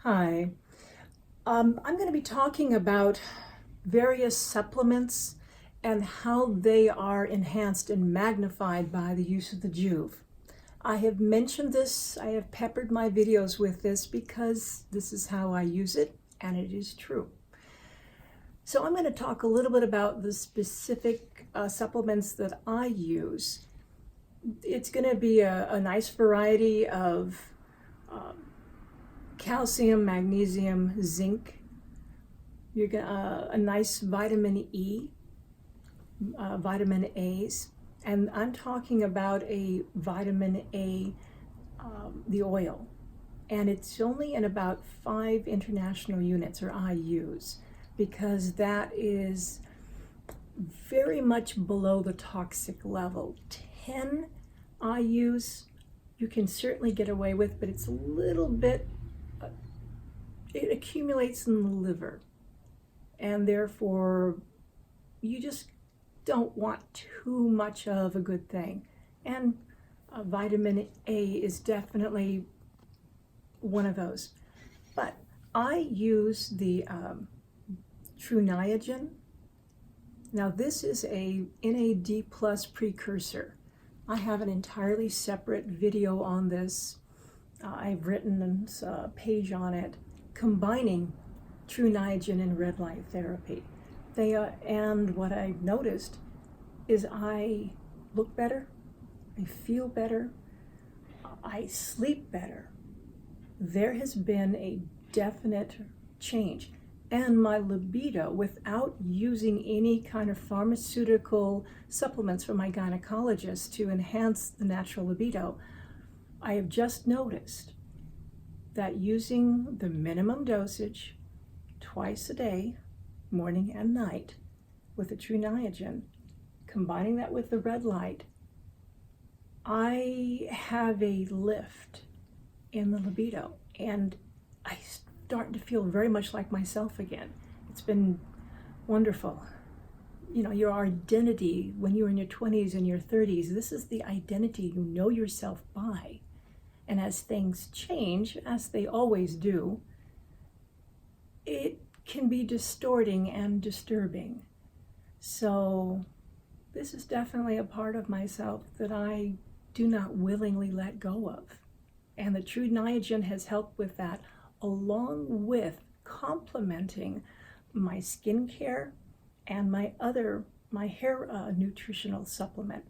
Hi. I'm going to be talking about various supplements and how they are enhanced and magnified by the use of the Joovv. I have mentioned this, I have peppered my videos with this because this is how I use it, and it is true. So I'm going to talk a little bit about the specific supplements that I use. It's going to be a nice variety of calcium, magnesium, zinc. You're gonna a nice vitamin E, vitamin A's, and I'm talking about a vitamin A, the oil, and it's only in about 5 international units or IUs, because that is very much below the toxic level. 10 IUs you can certainly get away with, but it's a little bit, it accumulates in the liver, and therefore you just don't want too much of a good thing. And vitamin A is definitely one of those. But I use the True Niagen. Now this is a NAD plus precursor. I have an entirely separate video on this. I've written a page on it combining True Niagen and red light therapy. And what I've noticed is I look better, I feel better, I sleep better. There has been a definite change. And my libido, without using any kind of pharmaceutical supplements from my gynecologist to enhance the natural libido, I have just noticed that using the minimum dosage twice a day, morning and night, with the True Niagen, combining that with the red light, I have a lift in the libido, and I start to feel very much like myself again. It's been wonderful. You know, your identity when you're in your 20s and your 30s, this is the identity you know yourself by. And as things change, as they always do, it can be distorting and disturbing. So this is definitely a part of myself that I do not willingly let go of. And the True Niagen has helped with that, along with complementing my skincare and my hair nutritional supplement.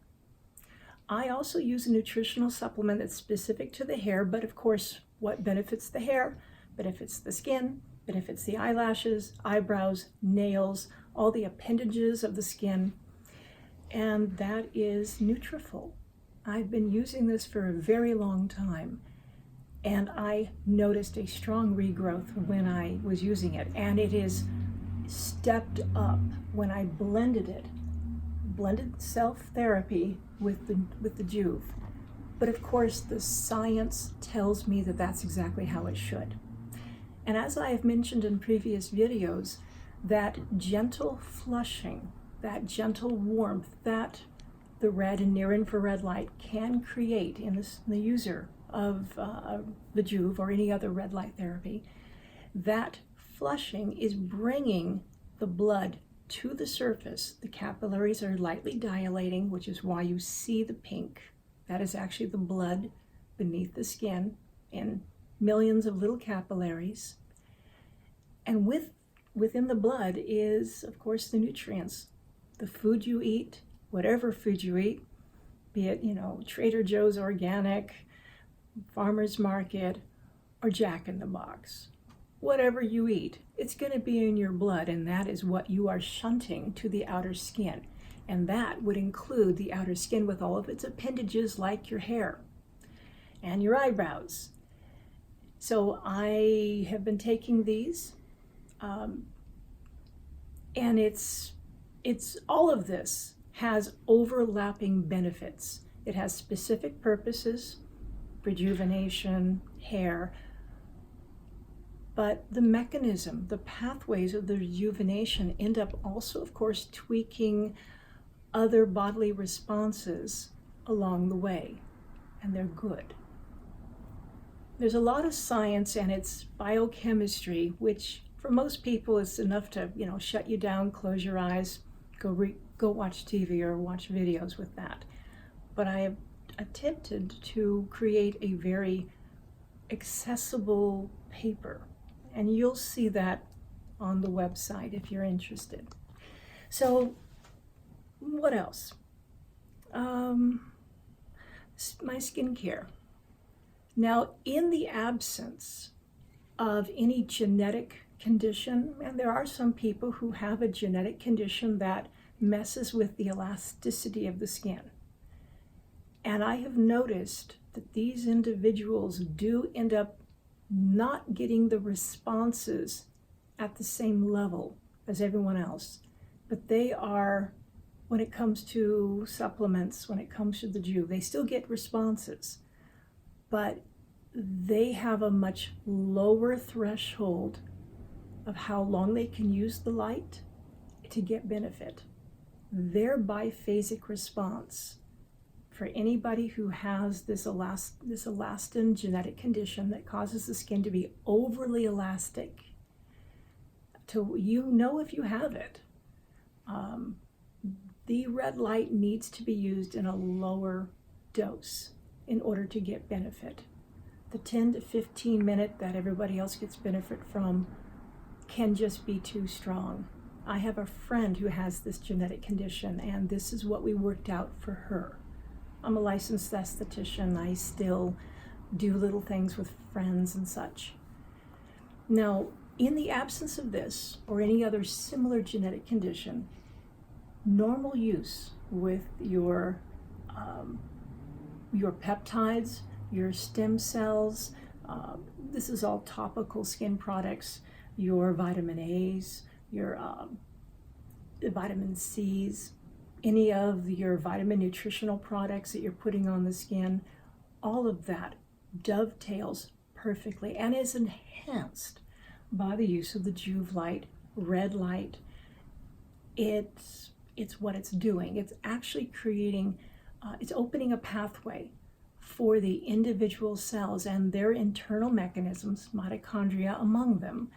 I also use a nutritional supplement that's specific to the hair, but of course, what benefits the hair, benefits the skin, benefits the eyelashes, eyebrows, nails, all the appendages of the skin, and that is Nutrafol. I've been using this for a very long time, and I noticed a strong regrowth when I was using it, and it is stepped up when I blended self-therapy with the Joovv. But of course, the science tells me that that's exactly how it should. And as I have mentioned in previous videos, that gentle flushing, that gentle warmth that the red and near infrared light can create in the user of the Joovv or any other red light therapy, that flushing is bringing the blood to the surface. The capillaries are lightly dilating, which is why you see the pink. That is actually the blood beneath the skin in millions of little capillaries. And within the blood is, of course, the nutrients. The food you eat, whatever food you eat, be it, Trader Joe's organic, farmer's market, or Jack in the Box. Whatever you eat, it's going to be in your blood, and that is what you are shunting to the outer skin. And that would include the outer skin with all of its appendages like your hair and your eyebrows. So I have been taking these, and it's all of this has overlapping benefits. It has specific purposes, rejuvenation, hair, but the mechanism, the pathways of the rejuvenation end up also, of course, tweaking other bodily responses along the way, and they're good. there's a lot of science and it's biochemistry, which for most people is enough to, shut you down, close your eyes, go watch TV or watch videos with that. But I have attempted to create a very accessible paper, and you'll see that on the website if you're interested. So what else? My skincare. Now, in the absence of any genetic condition, and there are some people who have a genetic condition that messes with the elasticity of the skin. And I have noticed that these individuals do end up not getting the responses at the same level as everyone else. But they are, when it comes to supplements, when it comes to the Joovv, they still get responses. But they have a much lower threshold of how long they can use the light to get benefit. Their biphasic response, for anybody who has this elastin genetic condition that causes the skin to be overly elastic, if you have it, the red light needs to be used in a lower dose in order to get benefit. The 10 to 15 minute that everybody else gets benefit from can just be too strong. I have a friend who has this genetic condition, and this is what we worked out for her. I'm a licensed esthetician. I still do little things with friends and such. Now, in the absence of this or any other similar genetic condition, normal use with your peptides, your stem cells, this is all topical skin products, your vitamin A's, your vitamin C's, any of your vitamin nutritional products that you're putting on the skin, all of that dovetails perfectly and is enhanced by the use of the Joovv light, red light. It's what it's doing. It's actually creating, it's opening a pathway for the individual cells and their internal mechanisms, mitochondria among them,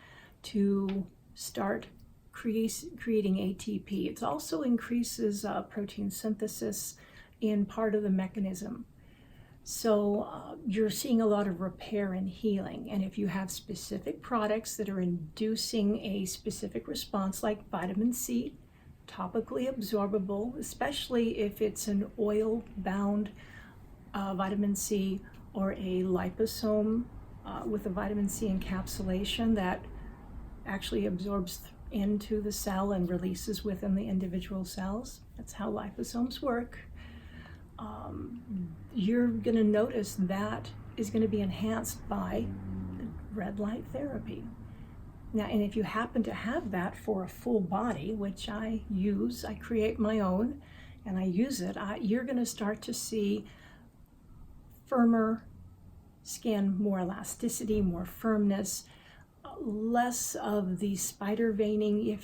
to start creating ATP. It also increases protein synthesis in part of the mechanism. So you're seeing a lot of repair and healing. And if you have specific products that are inducing a specific response, like vitamin C, topically absorbable, especially if it's an oil-bound vitamin C or a liposome with a vitamin C encapsulation that actually absorbs into the cell and releases within the individual cells. That's how liposomes work. You're going to notice that is going to be enhanced by the red light therapy. Now, and if you happen to have that for a full body, which I use, I create my own and I use it, you're going to start to see firmer skin, more elasticity, more firmness, less of the spider veining.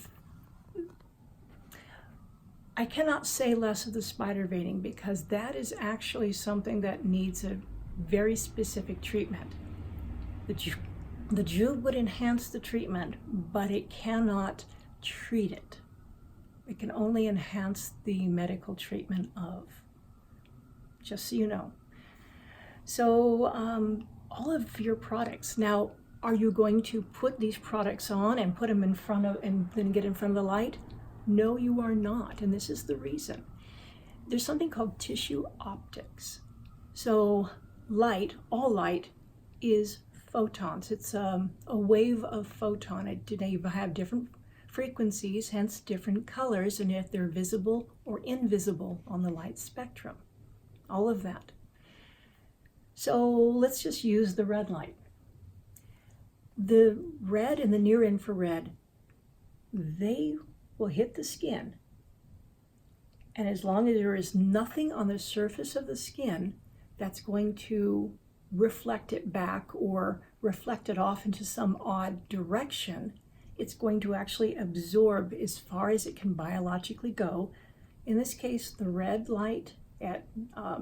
I cannot say less of the spider veining because that is actually something that needs a very specific treatment. The Joovv would enhance the treatment, but it cannot treat it. It can only enhance the medical treatment of, just so you know. So all of your products. Now, are you going to put these products on and put them in front of, and then get in front of the light? No, you are not, and this is the reason. There's something called tissue optics. So light, all light, is photons. It's a wave of photon. They have different frequencies, hence different colors, and if they're visible or invisible on the light spectrum. All of that. So let's just use the red light. The red and the near infrared, they will hit the skin. And as long as there is nothing on the surface of the skin that's going to reflect it back or reflect it off into some odd direction, it's going to actually absorb as far as it can biologically go. In this case, the red light at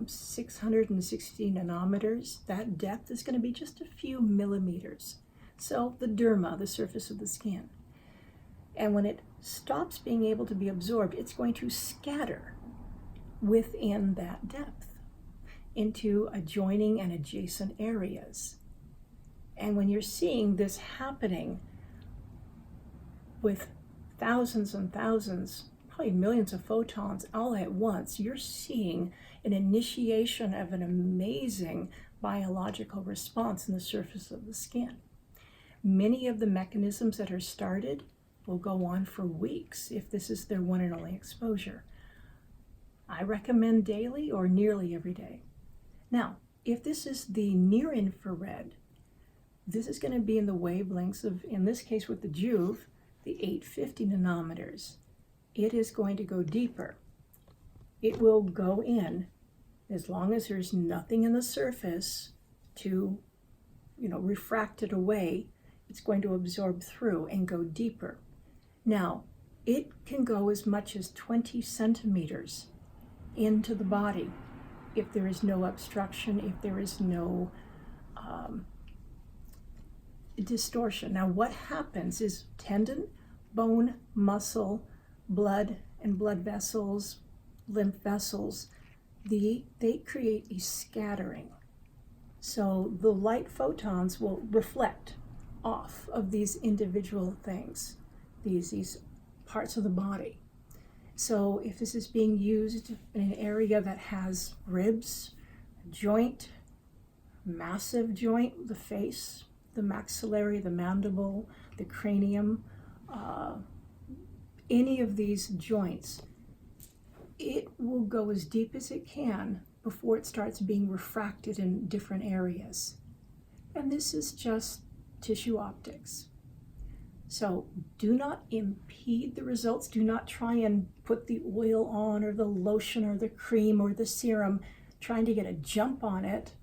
660 nanometers, that depth is going to be just a few millimeters. So the derma, the surface of the skin. And when it stops being able to be absorbed, it's going to scatter within that depth into adjoining and adjacent areas. And when you're seeing this happening with thousands and thousands, probably millions of photons all at once, you're seeing an initiation of an amazing biological response in the surface of the skin. Many of the mechanisms that are started will go on for weeks if this is their one and only exposure. I recommend daily or nearly every day. Now, if this is the near infrared, this is going to be in the wavelengths of, in this case with the Joovv, the 850 nanometers. It is going to go deeper. It will go in as long as there's nothing in the surface to, refract it away. It's going to absorb through and go deeper. Now, it can go as much as 20 centimeters into the body if there is no obstruction, if there is no distortion. Now, what happens is tendon, bone, muscle, blood, and blood vessels, lymph vessels, they create a scattering. So the light photons will reflect off of these individual things, these parts of the body. So if this is being used in an area that has ribs, a joint, massive joint, the face, the maxillary, the mandible, the cranium, any of these joints, it will go as deep as it can before it starts being refracted in different areas. And this is just tissue optics. So do not impede the results. Do not try and put the oil on or the lotion or the cream or the serum trying to get a jump on it.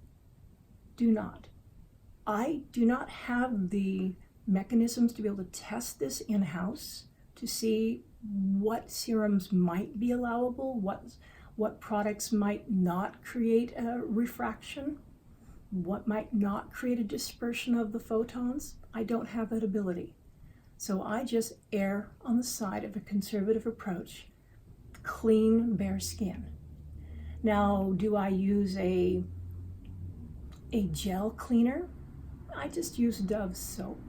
Do not. I do not have the mechanisms to be able to test this in-house to see what serums might be allowable, what products might not create a refraction, what might not create a dispersion of the photons. I don't have that ability. So I just err on the side of a conservative approach, clean, bare skin. Now, do I use a gel cleaner? I just use Joovv soap.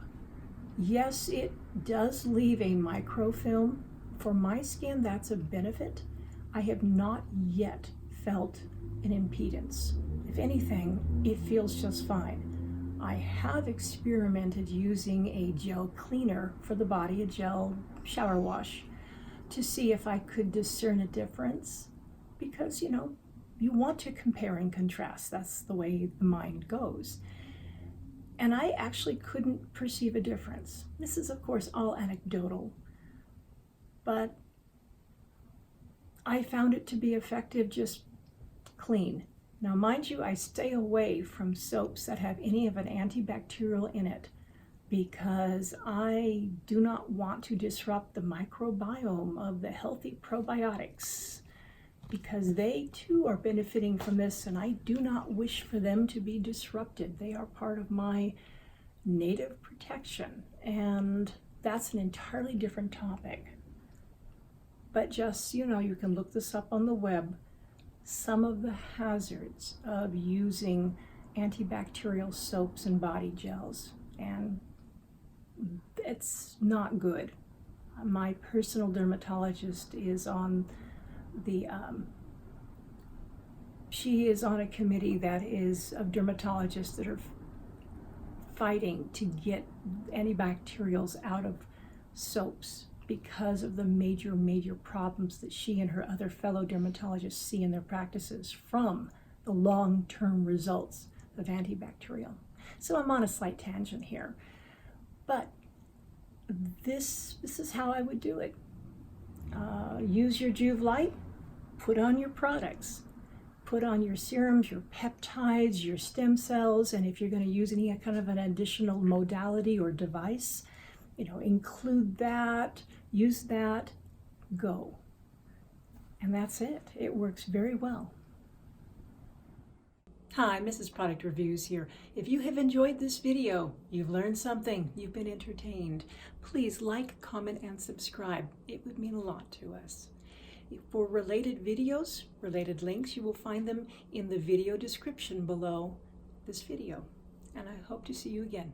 Yes, it does leave a microfilm. For my skin, that's a benefit. I have not yet felt an impedance. If anything, it feels just fine. I have experimented using a gel cleaner for the body, a gel shower wash, to see if I could discern a difference, because, you want to compare and contrast. That's the way the mind goes. And I actually couldn't perceive a difference. This is, of course, all anecdotal, but I found it to be effective, just clean. Now, mind you, I stay away from soaps that have any of an antibacterial in it because I do not want to disrupt the microbiome of the healthy probiotics, because they too are benefiting from this, and I do not wish for them to be disrupted. They are part of my native protection, and that's an entirely different topic. But just, you can look this up on the web, some of the hazards of using antibacterial soaps and body gels, and it's not good. My personal dermatologist is on she is on a committee that is of dermatologists that are fighting to get antibacterials out of soaps because of the major problems that she and her other fellow dermatologists see in their practices from the long-term results of antibacterial. So I'm on a slight tangent here, but this is how I would do it. Use your Joovv light, put on your products, put on your serums, your peptides, your stem cells, and if you're going to use any kind of an additional modality or device, include that, use that, go. And that's it. It works very well. Hi, Mrs. Product Reviews here. If you have enjoyed this video, you've learned something, you've been entertained, please like, comment, and subscribe. It would mean a lot to us. For related videos, related links, you will find them in the video description below this video. And I hope to see you again.